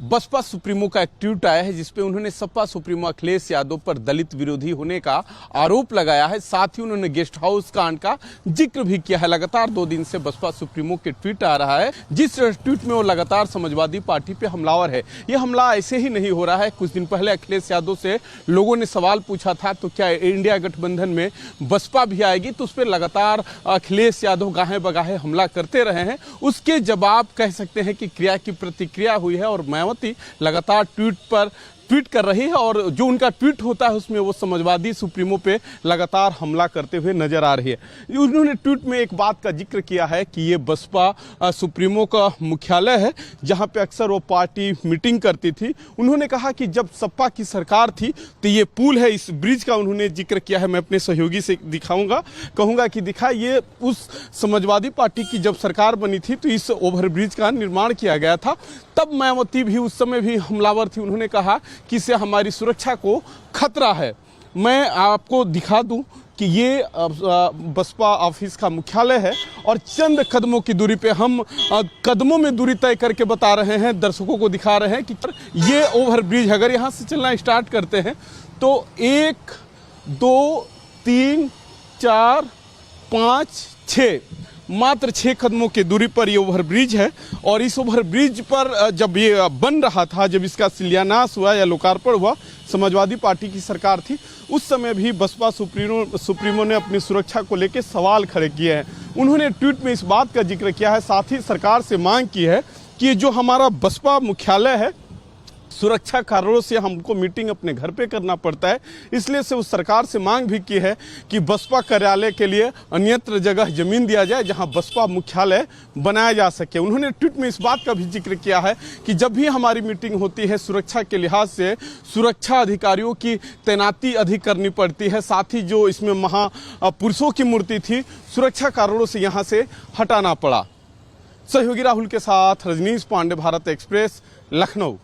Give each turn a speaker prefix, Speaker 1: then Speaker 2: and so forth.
Speaker 1: Baspa supremo का एक tweet आया है जिसपे उन्होंने सपा सुप्रीमो अखिलेश यादव पर दलित विरोधी होने का आरोप लगाया है। साथ ही उन्होंने गेस्ट हाउस कांड का जिक्र भी किया है। लगातार 2 दिन से बसपा सुप्रीमो के ट्वीट आ रहा है जिस ट्वीट में वो लगातार समाजवादी पार्टी पे हमलावर है। ये हमला ऐसे ही नहीं हो रहा है। कुछ दिन पहले अखिलेश यादव से लोगों ने सवाल पूछा था तो क्या इंडिया गठबंधन में बसपा भी आएगी, तो उस पर लगातार अखिलेश यादव गाहे बगाहे हमला करते रहे हैं। उसके जवाब कह सकते हैं कि क्रिया की प्रतिक्रिया हुई है और मायावती लगातार ट्वीट कर रही है और जो उनका ट्वीट होता है उसमें वो समाजवादी सुप्रीमो पे लगातार हमला करते हुए नजर आ रही है। उन्होंने ट्वीट में एक बात का जिक्र किया है कि ये बसपा सुप्रीमो का मुख्यालय है जहां पे अक्सर वो पार्टी मीटिंग करती थी। उन्होंने कहा कि जब सपा की सरकार थी तो ये पुल है, इस ब्रिज का उन्होंने जिक्र किया है। मैं अपने सहयोगी से कहूँगा कि दिखा, ये उस समाजवादी पार्टी की जब सरकार बनी थी तो इस ओवरब्रिज का निर्माण किया गया था। तब मायावती भी उस समय भी हमलावर थी। उन्होंने कहा कि इससे हमारी सुरक्षा को खतरा है। मैं आपको दिखा दूं कि ये बसपा ऑफिस का मुख्यालय है और चंद कदमों की दूरी पे हम कदमों में दूरी तय करके बता रहे हैं, दर्शकों को दिखा रहे हैं कि ये ओवरब्रिज अगर यहाँ से चलना स्टार्ट करते हैं तो 1 2 3 4 5 6 मात्र 6 कदमों की दूरी पर ये ओवरब्रिज है। और इस ओवरब्रिज पर जब ये बन रहा था, जब इसका शिलान्यास हुआ या लोकार्पण हुआ, समाजवादी पार्टी की सरकार थी, उस समय भी बसपा सुप्रीमो ने अपनी सुरक्षा को लेकर सवाल खड़े किए हैं। उन्होंने ट्वीट में इस बात का जिक्र किया है, साथ ही सरकार से मांग की है कि जो हमारा बसपा मुख्यालय है, सुरक्षा कारणों से हमको मीटिंग अपने घर पे करना पड़ता है, इसलिए से उस सरकार से मांग भी की है कि बसपा कार्यालय के लिए अन्यत्र जगह जमीन दिया जाए जहां बसपा मुख्यालय बनाया जा सके। उन्होंने ट्वीट में इस बात का भी जिक्र किया है कि जब भी हमारी मीटिंग होती है सुरक्षा के लिहाज से सुरक्षा अधिकारियों की तैनाती अधिक करनी पड़ती है। साथ ही जो इसमें महापुरुषों की मूर्ति थी, सुरक्षा कारणों से यहाँ से हटाना पड़ा। सहयोगी राहुल के साथ रजनीश पांडे, भारत एक्सप्रेस, लखनऊ।